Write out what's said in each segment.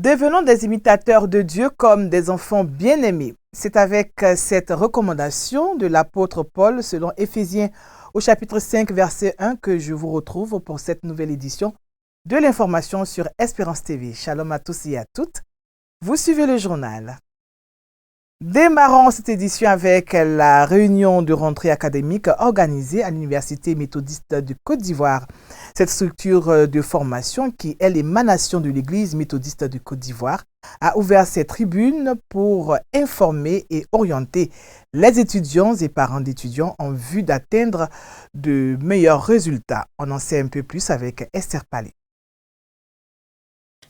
Devenons des imitateurs de Dieu comme des enfants bien-aimés. C'est avec cette recommandation de l'apôtre Paul selon Éphésiens au chapitre 5 verset 1 que je vous retrouve pour cette nouvelle édition de l'information sur Espérance TV. Shalom à tous et à toutes. Vous suivez le journal. Démarrons cette édition avec la réunion de rentrée académique organisée à l'Université méthodiste de Côte d'Ivoire. Cette structure de formation, qui est l'émanation de l'Église méthodiste de Côte d'Ivoire, a ouvert ses tribunes pour informer et orienter les étudiants et parents d'étudiants en vue d'atteindre de meilleurs résultats. On en sait un peu plus avec Esther Palais.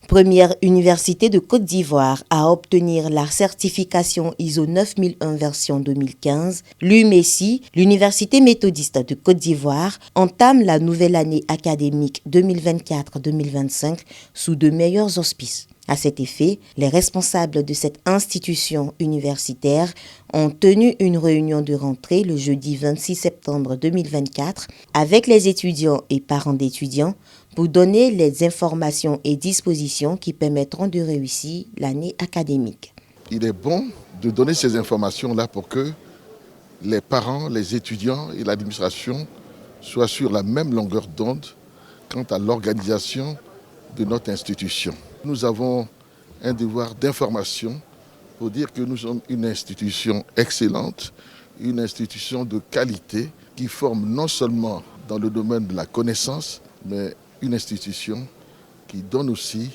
Première université de Côte d'Ivoire à obtenir la certification ISO 9001 version 2015, l'UMESI, l'Université méthodiste de Côte d'Ivoire, entame la nouvelle année académique 2024-2025 sous de meilleurs auspices. À cet effet, les responsables de cette institution universitaire ont tenu une réunion de rentrée le jeudi 26 septembre 2024 avec les étudiants et parents d'étudiants pour donner les informations et dispositions qui permettront de réussir l'année académique. Il est bon de donner ces informations-là pour que les parents, les étudiants et l'administration soient sur la même longueur d'onde quant à l'organisation de notre institution. Nous avons un devoir d'information pour dire que nous sommes une institution excellente, une institution de qualité qui forme non seulement dans le domaine de la connaissance, mais une institution qui donne aussi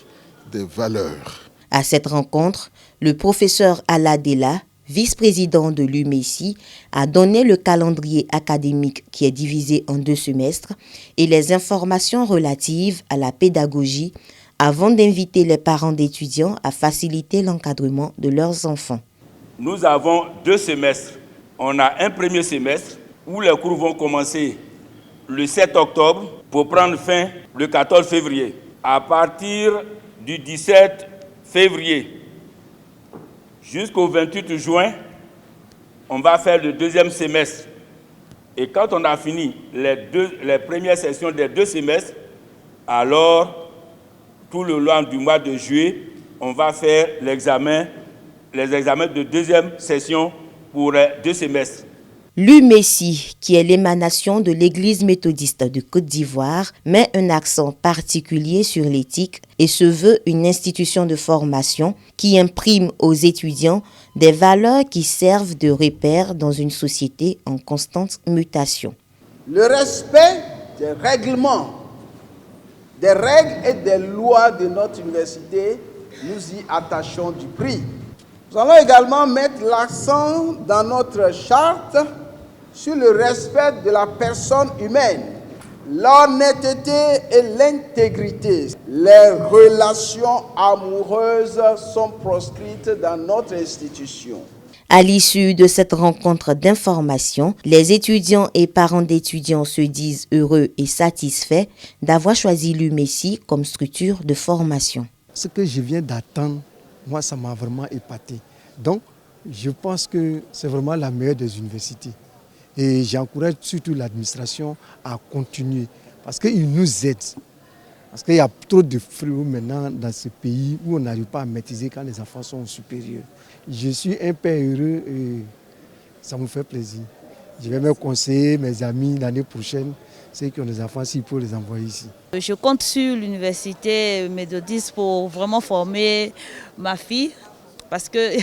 des valeurs. À cette rencontre, le professeur Aladela, vice-président de l'UMESI, a donné le calendrier académique qui est divisé en 2 semestres et les informations relatives à la pédagogie avant d'inviter les parents d'étudiants à faciliter l'encadrement de leurs enfants. Nous avons 2 semestres. On a un premier semestre où les cours vont commencer le 7 octobre pour prendre fin le 14 février. À partir du 17 février jusqu'au 28 juin, on va faire le 2e semestre. Et quand on a fini les premières sessions des 2 semestres, alors tout le long du mois de juillet, on va faire les examens de 2e session pour 2 semestres. L'UMESI, qui est l'émanation de l'Église méthodiste de Côte d'Ivoire, met un accent particulier sur l'éthique et se veut une institution de formation qui imprime aux étudiants des valeurs qui servent de repère dans une société en constante mutation. Le respect des règlements, des règles et des lois de notre université, nous y attachons du prix. Nous allons également mettre l'accent dans notre charte sur le respect de la personne humaine, l'honnêteté et l'intégrité. Les relations amoureuses sont proscrites dans notre institution. À l'issue de cette rencontre d'information, les étudiants et parents d'étudiants se disent heureux et satisfaits d'avoir choisi l'UMESI comme structure de formation. Ce que je viens d'attendre, moi, ça m'a vraiment épaté. Donc, je pense que c'est vraiment la meilleure des universités. Et j'encourage surtout l'administration à continuer parce qu'ils nous aident. Parce qu'il y a trop de fléaux maintenant dans ce pays où on n'arrive pas à maîtriser quand les enfants sont supérieurs. Je suis un père heureux et ça me fait plaisir. Je vais me conseiller mes amis l'année prochaine, ceux qui ont des enfants, s'il faut les envoyer ici. Je compte sur l'université méthodiste pour vraiment former ma fille. Parce que,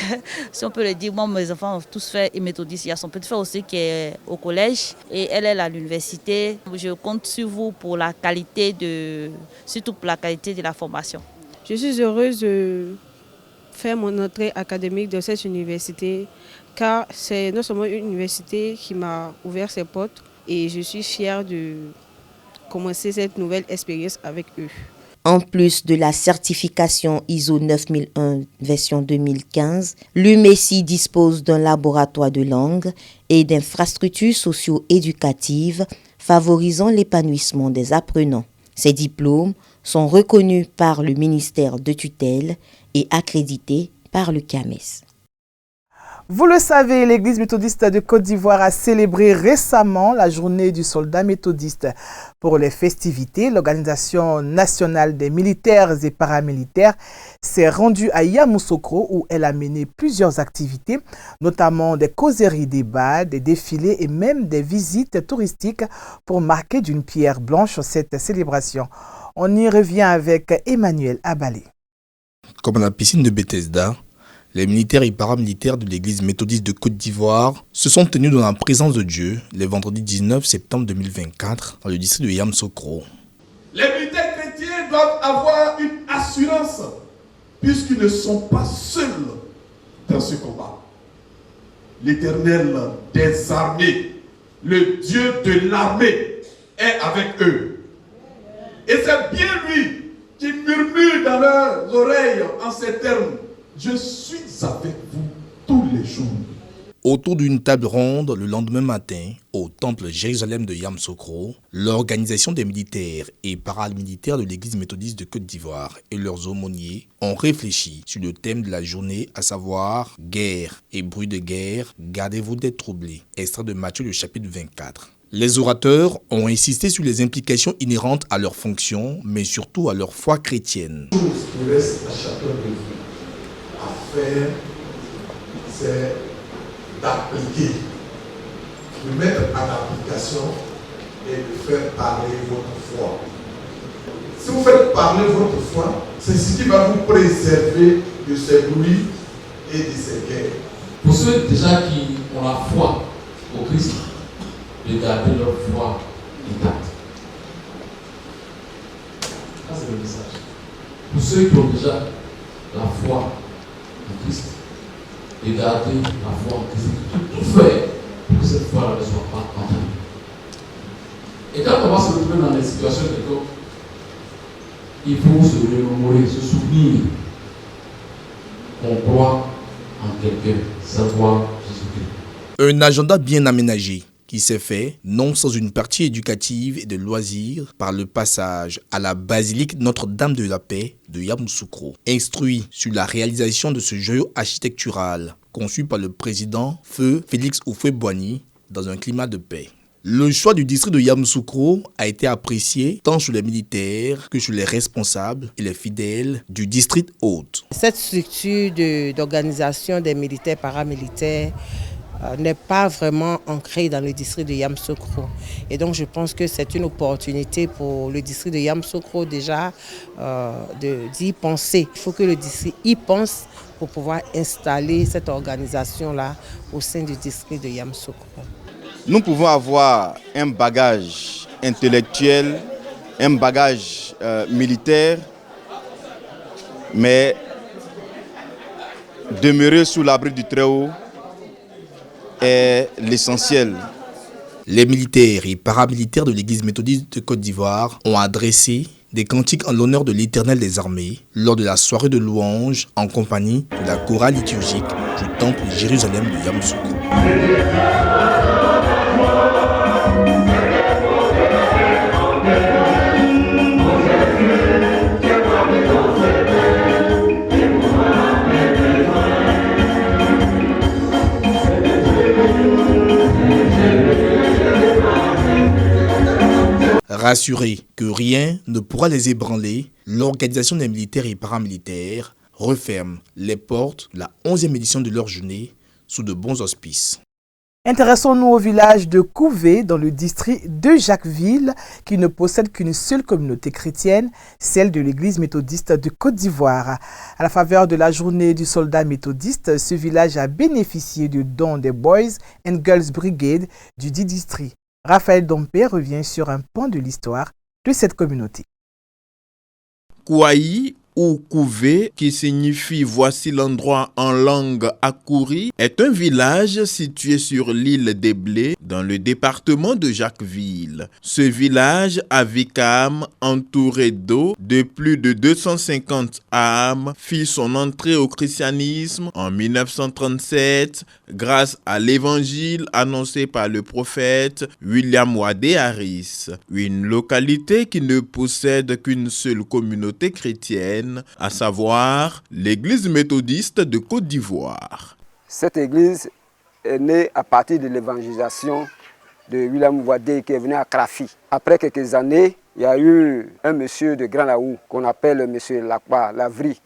si on peut le dire, moi, mes enfants ont tous fait méthodiste. Il y a son petit frère aussi qui est au collège et elle est à l'université. Je compte sur vous pour la qualité surtout pour la qualité de la formation. Je suis heureuse de faire mon entrée académique de cette université car c'est non seulement une université qui m'a ouvert ses portes et je suis fière de commencer cette nouvelle expérience avec eux. En plus de la certification ISO 9001 version 2015, l'UMESI dispose d'un laboratoire de langue et d'infrastructures socio-éducatives favorisant l'épanouissement des apprenants. Ces diplômes sont reconnus par le ministère de tutelle et accrédités par le CAMES. Vous le savez, l'Église méthodiste de Côte d'Ivoire a célébré récemment la journée du soldat méthodiste. Pour les festivités, l'Organisation nationale des militaires et paramilitaires s'est rendue à Yamoussoukro où elle a mené plusieurs activités, notamment des causeries, débats, des défilés et même des visites touristiques pour marquer d'une pierre blanche cette célébration. On y revient avec Emmanuel Abalé. Comme à la piscine de Bethesda, les militaires et paramilitaires de l'église méthodiste de Côte d'Ivoire se sont tenus dans la présence de Dieu le vendredi 19 septembre 2024 dans le district de Yamoussoukro. Les militaires chrétiens doivent avoir une assurance puisqu'ils ne sont pas seuls dans ce combat. L'Éternel des armées, le Dieu de l'armée est avec eux. Et c'est bien lui qui murmure dans leurs oreilles en ces termes. Je suis avec vous tous les jours. Autour d'une table ronde le lendemain matin, au temple Jérusalem de Yamoussoukro, l'organisation des militaires et paramilitaires de l'église méthodiste de Côte d'Ivoire et leurs aumôniers ont réfléchi sur le thème de la journée, à savoir guerre et bruit de guerre, gardez-vous d'être troublés, extrait de Matthieu le chapitre 24. Les orateurs ont insisté sur les implications inhérentes à leur fonction, mais surtout à leur foi chrétienne. Tout ce qui reste à chacun de vous à faire, c'est d'appliquer, de mettre en application et de faire parler votre foi. Si vous faites parler votre foi, c'est ce qui va vous préserver de ces bruits et de ces guerres. Pour ceux déjà qui ont la foi au Christ, de garder leur foi intacte. Ça, c'est le message. Pour ceux qui ont déjà la foi en Christ, de garder la foi en Christ, tout faire pour que cette foi ne soit pas entendue. Et quand on va se retrouver dans des situations de comme, il faut se remémorer, se souvenir qu'on croit en quelqu'un, savoir Jésus-Christ. Un agenda bien aménagé qui s'est fait, non sans une partie éducative et de loisirs, par le passage à la basilique Notre-Dame de la Paix de Yamoussoukro, instruit sur la réalisation de ce joyau architectural, conçu par le président Feu Félix Houphouët-Boigny, dans un climat de paix. Le choix du district de Yamoussoukro a été apprécié tant sur les militaires que sur les responsables et les fidèles du district hôte. Cette structure d'organisation des militaires paramilitaires n'est pas vraiment ancré dans le district de Yamoussoukro. Et donc je pense que c'est une opportunité pour le district de Yamoussoukro déjà d'y penser. Il faut que le district y pense pour pouvoir installer cette organisation-là au sein du district de Yamoussoukro. Nous pouvons avoir un bagage intellectuel, un bagage militaire, mais demeurer sous l'abri du Très-Haut est l'essentiel. Les militaires et paramilitaires de l'église méthodiste de Côte d'Ivoire ont adressé des cantiques en l'honneur de l'Éternel des armées lors de la soirée de louange en compagnie de la chorale liturgique du temple Jérusalem de Yamoussoukro. Rassurés que rien ne pourra les ébranler, l'organisation des militaires et paramilitaires referme les portes de la 11e édition de leur journée sous de bons auspices. Intéressons-nous au village de Couvé, dans le district de Jacquesville, qui ne possède qu'une seule communauté chrétienne, celle de l'église méthodiste de Côte d'Ivoire. À la faveur de la journée du soldat méthodiste, ce village a bénéficié du don des Boys and Girls Brigade du dit district. Raphaël Dompé revient sur un pan de l'histoire de cette communauté. Kouaï ou Couvé, qui signifie voici l'endroit en langue akouri, est un village situé sur l'île des Blés, dans le département de Jacquesville. Ce village à Vicam, entouré d'eau, de plus de 250 âmes, fit son entrée au christianisme en 1937 grâce à l'évangile annoncé par le prophète William Wadé Harris. Une localité qui ne possède qu'une seule communauté chrétienne, à savoir l'église méthodiste de Côte d'Ivoire. Cette église est née à partir de l'évangélisation de William Wadé qui est venu à Krafi. Après quelques années, il y a eu un monsieur de Grand Laou qu'on appelle monsieur Lakwa Lavri.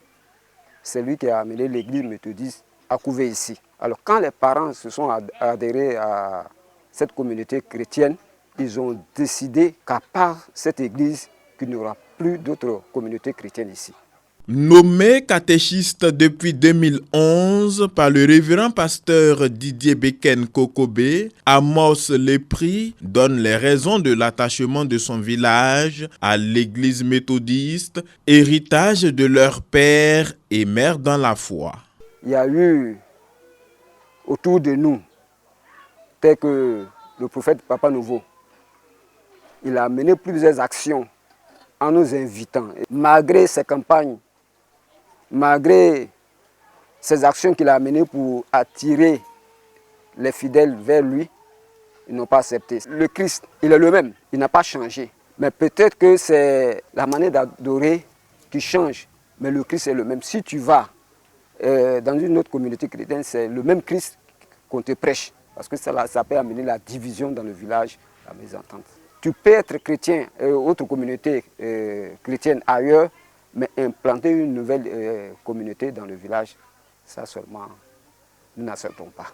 C'est lui qui a amené l'église méthodiste à couver ici. Alors quand les parents se sont adhérés à cette communauté chrétienne, ils ont décidé qu'à part cette église, qu'il n'y aura plus d'autres communautés chrétiennes ici. Nommé catéchiste depuis 2011 par le révérend pasteur Didier Beken Kokobé, Amos Lépris donne les raisons de l'attachement de son village à l'église méthodiste, héritage de leur père et mère dans la foi. Il y a eu autour de nous, tel que le prophète Papa Nouveau, il a mené plusieurs actions en nous invitant. Et malgré ses campagnes, malgré ces actions qu'il a menées pour attirer les fidèles vers lui, ils n'ont pas accepté. Le Christ, il est le même, il n'a pas changé. Mais peut-être que c'est la manière d'adorer qui change, mais le Christ est le même. Si tu vas dans une autre communauté chrétienne, c'est le même Christ qu'on te prêche. Parce que ça peut amener la division dans le village, la mésentente. Tu peux être chrétien, autre communauté chrétienne ailleurs, mais implanter une nouvelle communauté dans le village, ça seulement, nous n'acceptons pas.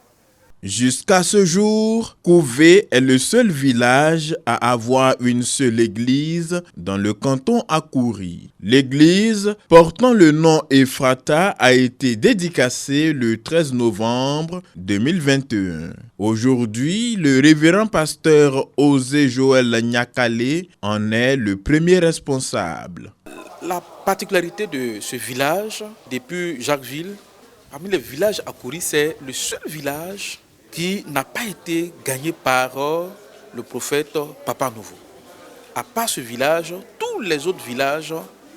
Jusqu'à ce jour, Kouvé est le seul village à avoir une seule église dans le canton Akuri. L'église, portant le nom Ephrata, a été dédicacée le 13 novembre 2021. Aujourd'hui, le révérend pasteur Osé Joël Nyakale en est le premier responsable. La particularité de ce village, depuis Jacquesville, parmi les villages Akuri, c'est le seul village qui n'a pas été gagné par le prophète Papa Nouveau. À part ce village, tous les autres villages,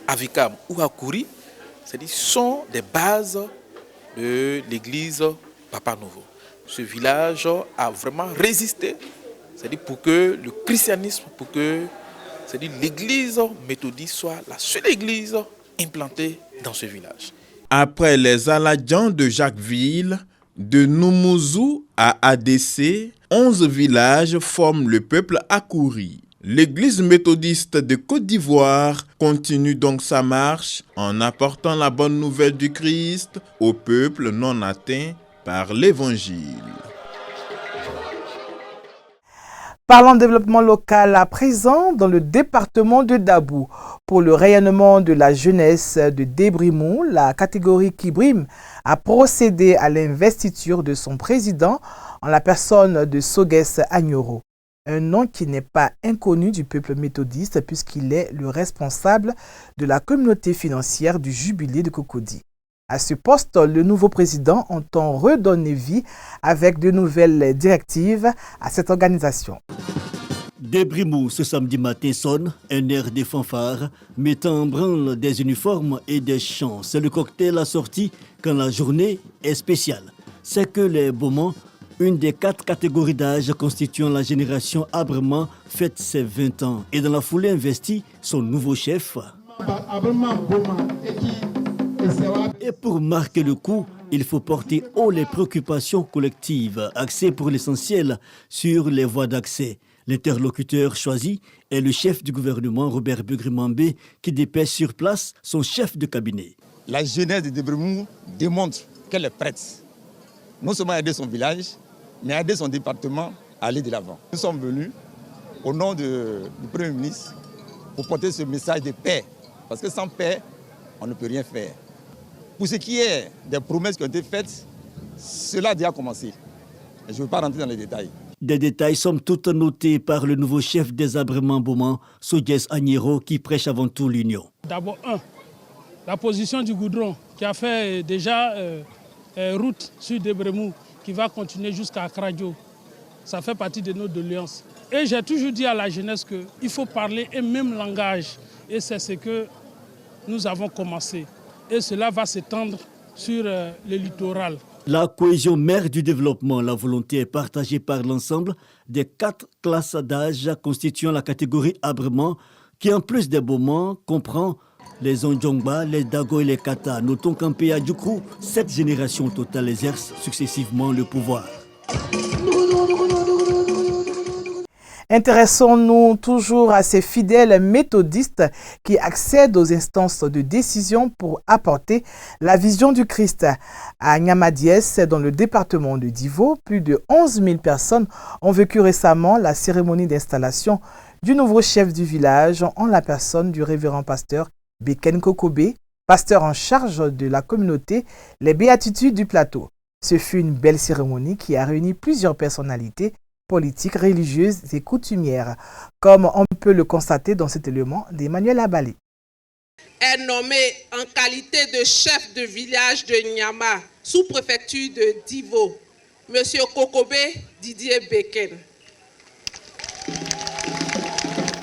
Avikam ou Akuri, sont des bases de l'église Papa Nouveau. Ce village a vraiment résisté, c'est-à-dire pour que le christianisme, pour que l'église méthodiste soit la seule église implantée dans ce village. Après les Aladjans de Jacquesville, de Noumouzou à ADC, 11 villages forment le peuple Akuri. L'église méthodiste de Côte d'Ivoire continue donc sa marche en apportant la bonne nouvelle du Christ au peuple non atteint par l'évangile. Parlons de développement local à présent dans le département de Dabou. Pour le rayonnement de la jeunesse de Débrimou, la catégorie Kibrim a procédé à l'investiture de son président en la personne de Soguès Agnoro. Un nom qui n'est pas inconnu du peuple méthodiste puisqu'il est le responsable de la communauté financière du Jubilé de Cocody. À ce poste, le nouveau président entend redonner vie avec de nouvelles directives à cette organisation. Débrimou, ce samedi matin, sonne un air de fanfare, mettant en branle des uniformes et des chants. C'est le cocktail assorti quand la journée est spéciale. C'est que les Beaumont, une des 4 catégories d'âge constituant la génération Abrement, fête ses 20 ans et dans la foulée investit son nouveau chef. Et pour marquer le coup, il faut porter haut les préoccupations collectives, axées pour l'essentiel sur les voies d'accès. L'interlocuteur choisi est le chef du gouvernement, Robert Begrimambé, qui dépêche sur place son chef de cabinet. La jeunesse de Débrimou démontre qu'elle est prête, non seulement à aider son village, mais à aider son département à aller de l'avant. Nous sommes venus au nom du Premier ministre pour porter ce message de paix, parce que sans paix, on ne peut rien faire. Pour ce qui est des promesses qui ont été faites, cela a déjà commencé. Je ne veux pas rentrer dans les détails. Des détails somme toute notés par le nouveau chef des Abrements Beaumont, Soguès Agnero, qui prêche avant tout l'union. D'abord, la position du goudron qui a fait déjà route sur Débrimou, qui va continuer jusqu'à Kradio. Ça fait partie de nos doléances. Et j'ai toujours dit à la jeunesse qu'il faut parler un même langage. Et c'est ce que nous avons commencé. Et cela va s'étendre sur le littoral. La cohésion mère du développement, la volonté est partagée par l'ensemble des 4 classes d'âge constituant la catégorie Abrement, qui en plus des Beaumont comprend Les Ondjongba, les Dago et les Kata, notons qu'en pays à Djoukrou, 7 générations totales exercent successivement le pouvoir. Intéressons-nous toujours à ces fidèles méthodistes qui accèdent aux instances de décision pour apporter la vision du Christ. À Niamadiès, dans le département de Divo, plus de 11 000 personnes ont vécu récemment la cérémonie d'installation du nouveau chef du village en la personne du révérend pasteur Beken Kokobé, pasteur en charge de la communauté Les Béatitudes du Plateau. Ce fut une belle cérémonie qui a réuni plusieurs personnalités politiques, religieuses et coutumières, comme on peut le constater dans cet élément d'Emmanuel Abalé. Est nommé en qualité de chef de village de Niama, sous-préfecture de Divo, M. Kokobé Didier Beken.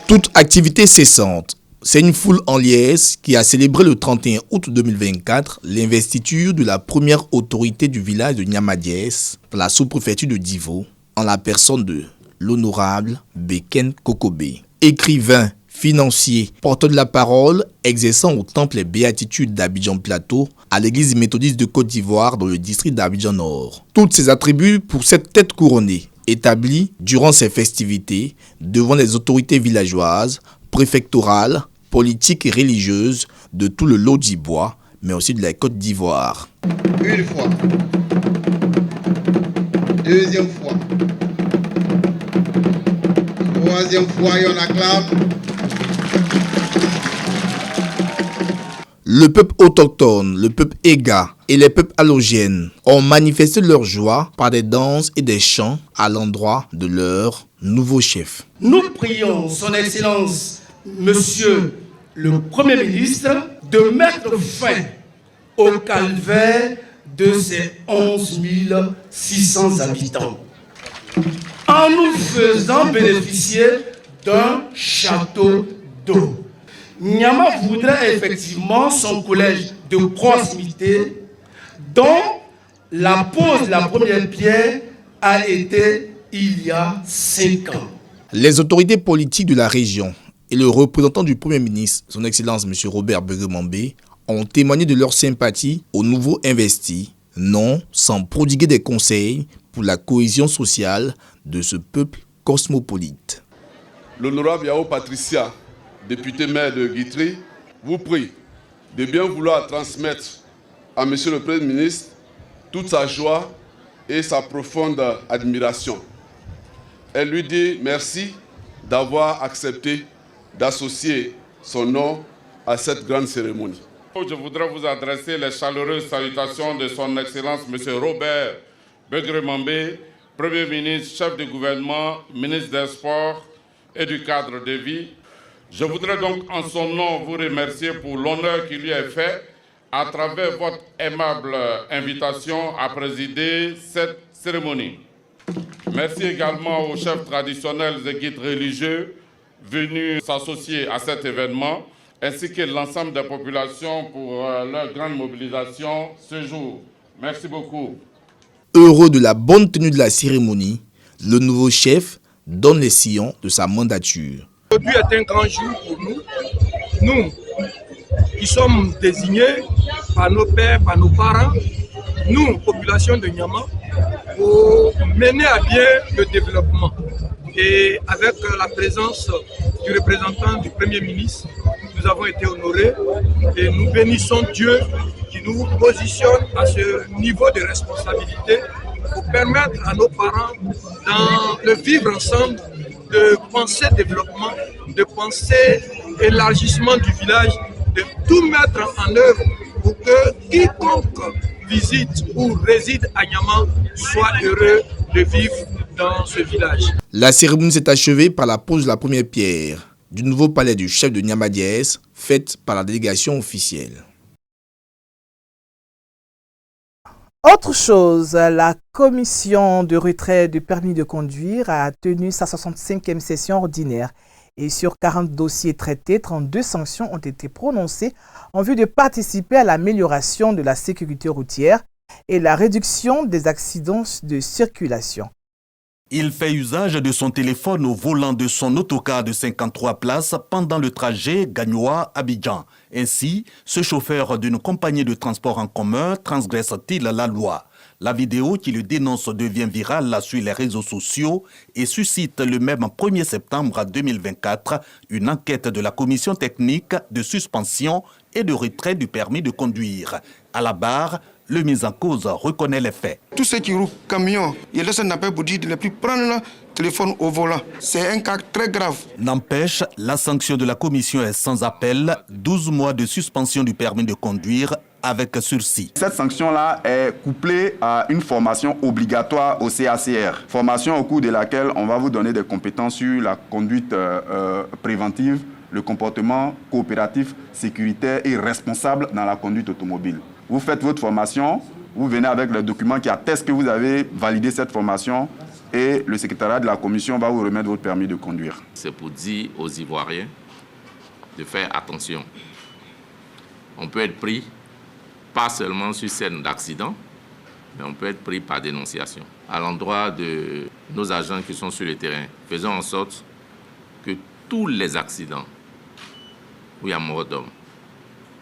Toute activité cessante. C'est une foule en liesse qui a célébré le 31 août 2024 l'investiture de la première autorité du village de Niamadiès par la sous-préfecture de Divo, en la personne de l'honorable Beken Kokobé. Écrivain, financier, porteur de la parole, exerçant au temple Les Béatitudes d'Abidjan Plateau, à l'église méthodiste de Côte d'Ivoire dans le district d'Abidjan Nord. Tous ces attributs pour cette tête couronnée, établie durant ces festivités devant les autorités villageoises, préfectorales, politiques et religieuses de tout le Lodjibois, mais aussi de la Côte d'Ivoire. Une fois. Deuxième fois. Troisième fois, et on acclame. Le peuple autochtone, le peuple Ega et les peuples allogènes ont manifesté leur joie par des danses et des chants à l'endroit de leur nouveau chef. Nous prions son Excellence, Monsieur le Premier ministre, de mettre fin au calvaire de ces 11 600 habitants en nous faisant bénéficier d'un château d'eau. Niama voudrait effectivement son collège de proximité dont la pose de la première pierre a été il y a 5 ans. Les autorités politiques de la région et le représentant du Premier ministre, son Excellence M. Robert Begue-Mambé, ont témoigné de leur sympathie au nouveau investi, non sans prodiguer des conseils pour la cohésion sociale de ce peuple cosmopolite. L'honorable Yao Patricia, député maire de Guitry, vous prie de bien vouloir transmettre à M. le Premier ministre toute sa joie et sa profonde admiration. Elle lui dit merci d'avoir accepté d'associer son nom à cette grande cérémonie. Je voudrais vous adresser les chaleureuses salutations de son Excellence M. Robert Begue-Mambé, Premier ministre, chef du gouvernement, ministre des Sports et du cadre de vie. Je voudrais donc en son nom vous remercier pour l'honneur qui lui est fait à travers votre aimable invitation à présider cette cérémonie. Merci également aux chefs traditionnels et guides religieux venus s'associer à cet événement, ainsi que l'ensemble des populations pour leur grande mobilisation ce jour. Merci beaucoup. Heureux de la bonne tenue de la cérémonie, le nouveau chef donne les sillons de sa mandature. Aujourd'hui est un grand jour pour nous. Nous qui sommes désignés par nos pères, par nos parents, nous, population de Niama, pour mener à bien le développement. Et avec la présence du représentant du Premier ministre, nous avons été honorés et nous bénissons Dieu qui nous positionne à ce niveau de responsabilité pour permettre à nos parents, dans le vivre ensemble, de penser développement, de penser élargissement du village, de tout mettre en œuvre pour que quiconque visite ou réside à Niama soit heureux de vivre dans ce village. La cérémonie s'est achevée par la pose de la première pierre du nouveau palais du chef de Niamadiès, faite par la délégation officielle. Autre chose, la commission de retrait du permis de conduire a tenu sa 65e session ordinaire et sur 40 dossiers traités, 32 sanctions ont été prononcées en vue de participer à l'amélioration de la sécurité routière et la réduction des accidents de circulation. Il fait usage de son téléphone au volant de son autocar de 53 places pendant le trajet Gagnoa-Abidjan. Ainsi, ce chauffeur d'une compagnie de transport en commun transgresse-t-il la loi? La vidéo qui le dénonce devient virale sur les réseaux sociaux et suscite le même 1er septembre 2024 une enquête de la commission technique de suspension et de retrait du permis de conduire. À la barre, le mis en cause reconnaît les faits. Tous ceux qui roulent camion, il laissent un appel pour dire de ne plus prendre le téléphone au volant. C'est un cas très grave. N'empêche, la sanction de la commission est sans appel, 12 mois de suspension du permis de conduire avec sursis. Cette sanction-là est couplée à une formation obligatoire au CACR. Formation au cours de laquelle on va vous donner des compétences sur la conduite préventive, le comportement coopératif, sécuritaire et responsable dans la conduite automobile. Vous faites votre formation, vous venez avec le document qui atteste que vous avez validé cette formation et le secrétariat de la commission va vous remettre votre permis de conduire. C'est pour dire aux Ivoiriens de faire attention. On peut être pris pas seulement sur scène d'accident, mais on peut être pris par dénonciation. À l'endroit de nos agents qui sont sur le terrain, faisons en sorte que tous les accidents où il y a mort d'homme,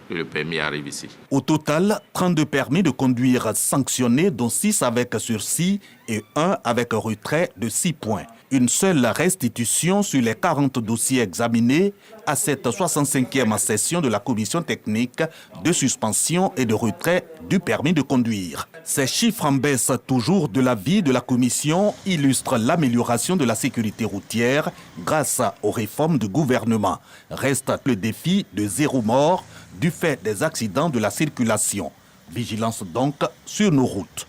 que le permis arrive ici. Au total, 32 permis de conduire sanctionnés, dont 6 avec sursis et 1 avec retrait de 6 points. Une seule restitution sur les 40 dossiers examinés à cette 65e session de la commission technique de suspension et de retrait du permis de conduire. Ces chiffres en baisse toujours de l'avis de la commission illustrent l'amélioration de la sécurité routière grâce aux réformes du gouvernement. Reste le défi de 0 mort du fait des accidents de la circulation. Vigilance donc sur nos routes.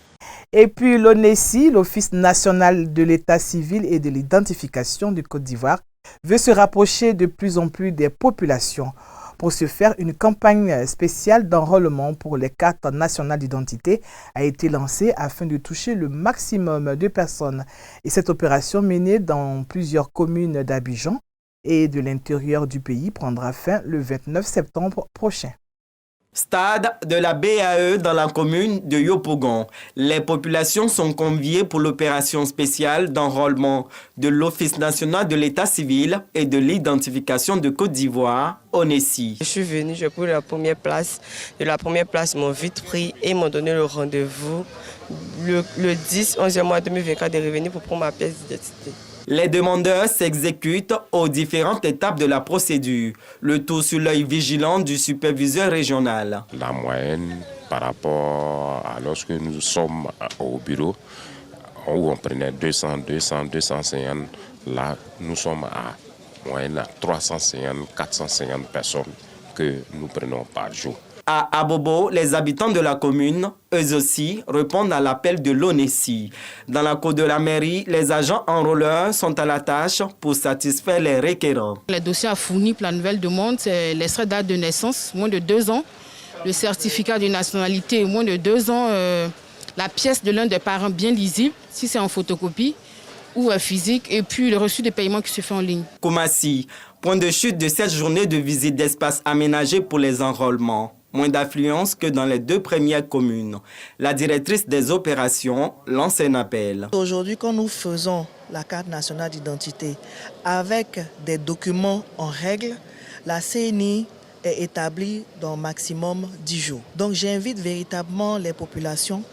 Et puis l'ONESI, l'Office national de l'état civil et de l'identification du Côte d'Ivoire, veut se rapprocher de plus en plus des populations. Pour ce faire, une campagne spéciale d'enrôlement pour les cartes nationales d'identité a été lancée afin de toucher le maximum de personnes. Et cette opération menée dans plusieurs communes d'Abidjan et de l'intérieur du pays prendra fin le 29 septembre prochain. Stade de la BAE dans la commune de Yopougon. Les populations sont conviées pour l'opération spéciale d'enrôlement de l'Office national de l'état civil et de l'identification de Côte d'Ivoire, ONESI. Je suis venu, j'ai pris la première place. De la première place, ils m'ont vite pris et m'ont donné le rendez-vous le 10, 11e mois 2024 de revenir pour prendre ma pièce d'identité. Les demandeurs s'exécutent aux différentes étapes de la procédure, le tout sous l'œil vigilant du superviseur régional. La moyenne par rapport à lorsque nous sommes au bureau, où on prenait 200, 250, là nous sommes à moyenne à 350, 450 personnes que nous prenons par jour. À Abobo, les habitants de la commune, eux aussi, répondent à l'appel de l'ONESI. Dans la cour de la mairie, les agents enrôleurs sont à la tâche pour satisfaire les requérants. Les dossiers à fournir pour la nouvelle demande, c'est l'extrait de date de naissance, moins de 2 ans, le certificat de nationalité, moins de 2 ans, la pièce de l'un des parents bien lisible, si c'est en photocopie ou physique, et puis le reçu de paiement qui se fait en ligne. Koumassi, point de chute de cette journée de visite d'espace aménagé pour les enrôlements. Moins d'affluence que dans les 2 premières communes. La directrice des opérations lance un appel. Aujourd'hui, quand nous faisons la carte nationale d'identité avec des documents en règle, la CNI est établie dans maximum 10 jours. Donc j'invite véritablement les populations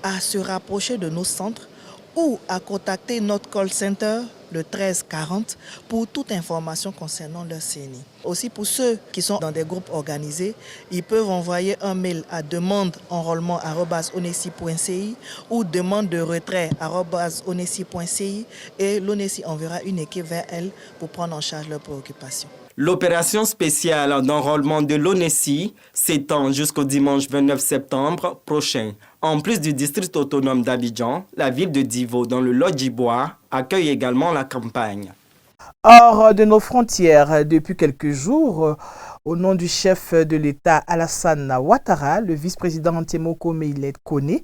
à se rapprocher de nos centres ou à contacter notre call center, le 1340, pour toute information concernant leur CNI. Aussi pour ceux qui sont dans des groupes organisés, ils peuvent envoyer un mail à demande@onesi.ci ou demande de retrait@onesi.ci et l'ONESI enverra une équipe vers elles pour prendre en charge leurs préoccupations. L'opération spéciale d'enrôlement de l'ONESI s'étend jusqu'au dimanche 29 septembre prochain. En plus du district autonome d'Abidjan, la ville de Divo, dans le Lodjibois, accueille également la campagne. Hors de nos frontières, depuis quelques jours, au nom du chef de l'État Alassane Ouattara, le vice-président Temoko Meïlet Kone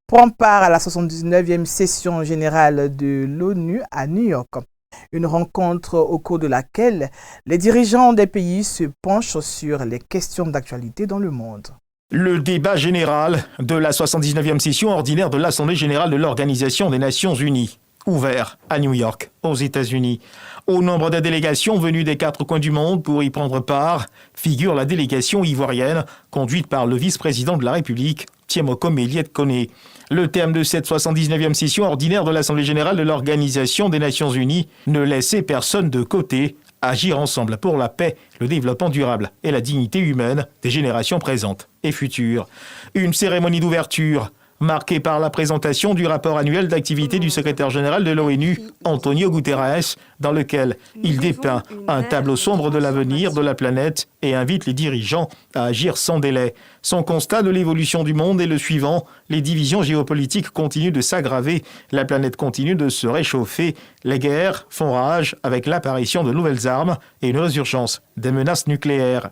prend part à la 79e session générale de l'ONU à New York. Une rencontre au cours de laquelle les dirigeants des pays se penchent sur les questions d'actualité dans le monde. Le débat général de la 79e session ordinaire de l'Assemblée générale de l'Organisation des Nations Unies. ouvert à New York, aux États-Unis. Au nombre des délégations venues des 4 coins du monde pour y prendre part, figure la délégation ivoirienne conduite par le vice-président de la République, Thiemokome Eliet-Kone. Le thème de cette 79e session ordinaire de l'Assemblée générale de l'Organisation des Nations Unies, ne laisser personne de côté, agir ensemble pour la paix, le développement durable et la dignité humaine des générations présentes et futures. Une cérémonie d'ouverture marquée par la présentation du rapport annuel d'activité du secrétaire général de l'ONU, Antonio Guterres, dans lequel il dépeint un tableau sombre de l'avenir de la planète et invite les dirigeants à agir sans délai. Son constat de l'évolution du monde est le suivant: les divisions géopolitiques continuent de s'aggraver, la planète continue de se réchauffer, les guerres font rage avec l'apparition de nouvelles armes et une résurgence des menaces nucléaires.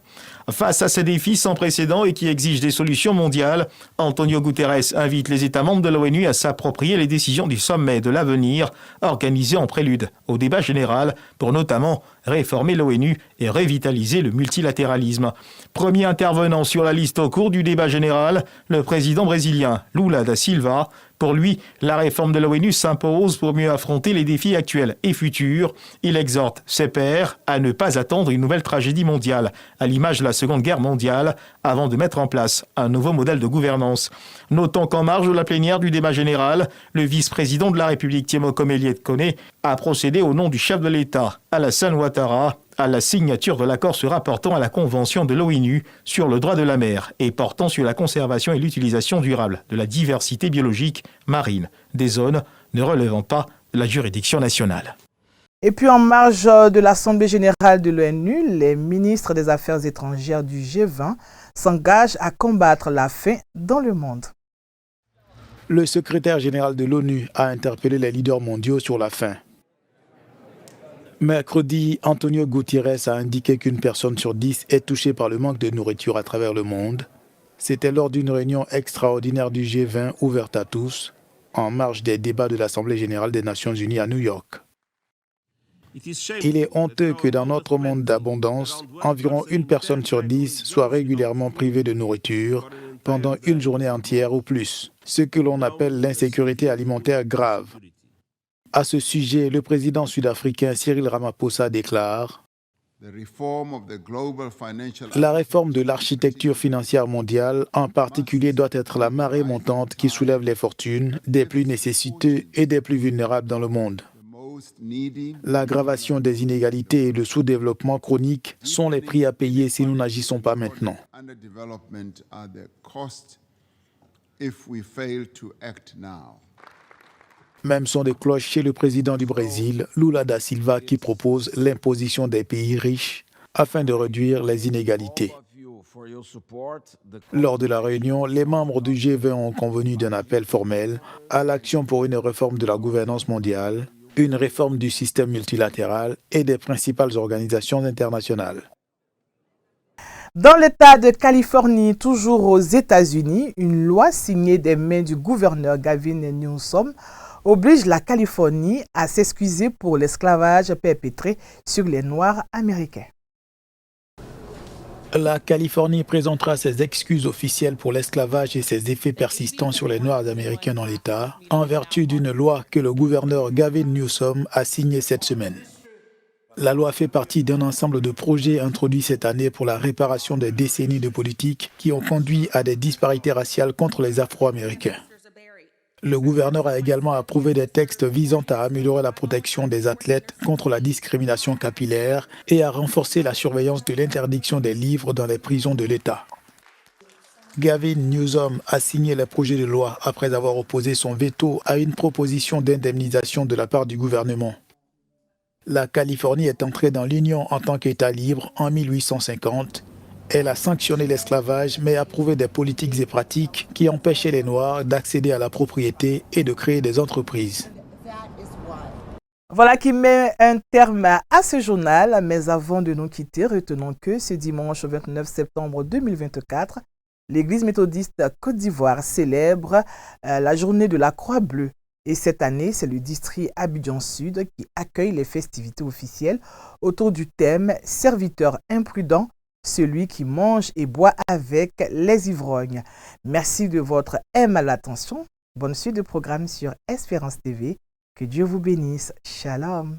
Face à ces défis sans précédent et qui exigent des solutions mondiales, Antonio Guterres invite les États membres de l'ONU à s'approprier les décisions du sommet de l'avenir, organisé en prélude au débat général, pour notamment réformer l'ONU et revitaliser le multilatéralisme. Premier intervenant sur la liste au cours du débat général, le président brésilien Lula da Silva. Pour lui, la réforme de l'ONU s'impose pour mieux affronter les défis actuels et futurs. Il exhorte ses pairs à ne pas attendre une nouvelle tragédie mondiale, à l'image de la Seconde Guerre mondiale, avant de mettre en place un nouveau modèle de gouvernance. Notons qu'en marge de la plénière du débat général, le vice-président de la République, Thiemokome Eliet-Kone, a procédé au nom du chef de l'État, Alassane Ouattara, à la signature de l'accord se rapportant à la Convention de l'ONU sur le droit de la mer et portant sur la conservation et l'utilisation durable de la diversité biologique marine des zones ne relevant pas de la juridiction nationale. Et puis en marge de l'Assemblée générale de l'ONU, les ministres des Affaires étrangères du G20 s'engagent à combattre la faim dans le monde. Le secrétaire général de l'ONU a interpellé les leaders mondiaux sur la faim. Mercredi, Antonio Guterres a indiqué qu'une personne sur 10 est touchée par le manque de nourriture à travers le monde. C'était lors d'une réunion extraordinaire du G20 ouverte à tous, en marge des débats de l'Assemblée générale des Nations unies à New York. Il est honteux que dans notre monde d'abondance, environ une personne sur 10 soit régulièrement privée de nourriture pendant une journée entière ou plus, ce que l'on appelle l'insécurité alimentaire grave. À ce sujet, le président sud-africain Cyril Ramaphosa déclare : la réforme de l'architecture financière mondiale, en particulier, doit être la marée montante qui soulève les fortunes des plus nécessiteux et des plus vulnérables dans le monde. L'aggravation des inégalités et le sous-développement chronique sont les prix à payer si nous n'agissons pas maintenant. Même son de cloche chez le président du Brésil, Lula da Silva, qui propose l'imposition des pays riches afin de réduire les inégalités. Lors de la réunion, les membres du G20 ont convenu d'un appel formel à l'action pour une réforme de la gouvernance mondiale, une réforme du système multilatéral et des principales organisations internationales. Dans l'État de Californie, toujours aux États-Unis, une loi signée des mains du gouverneur Gavin Newsom oblige la Californie à s'excuser pour l'esclavage perpétré sur les Noirs américains. La Californie présentera ses excuses officielles pour l'esclavage et ses effets persistants sur les Noirs américains dans l'État, en vertu d'une loi que le gouverneur Gavin Newsom a signée cette semaine. La loi fait partie d'un ensemble de projets introduits cette année pour la réparation des décennies de politique qui ont conduit à des disparités raciales contre les Afro-Américains. Le gouverneur a également approuvé des textes visant à améliorer la protection des athlètes contre la discrimination capillaire et à renforcer la surveillance de l'interdiction des livres dans les prisons de l'État. Gavin Newsom a signé les projets de loi après avoir opposé son veto à une proposition d'indemnisation de la part du gouvernement. La Californie est entrée dans l'Union en tant qu'État libre en 1850. Elle a sanctionné l'esclavage, mais approuvé des politiques et pratiques qui empêchaient les Noirs d'accéder à la propriété et de créer des entreprises. Voilà qui met un terme à ce journal, mais avant de nous quitter, retenons que ce dimanche 29 septembre 2024, l'Église méthodiste Côte d'Ivoire célèbre la journée de la Croix Bleue. Et cette année, c'est le district Abidjan Sud qui accueille les festivités officielles autour du thème « Serviteur imprudent ». Celui qui mange et boit avec les ivrognes. Merci de votre aimable attention. Bonne suite de programme sur Espérance TV. Que Dieu vous bénisse. Shalom.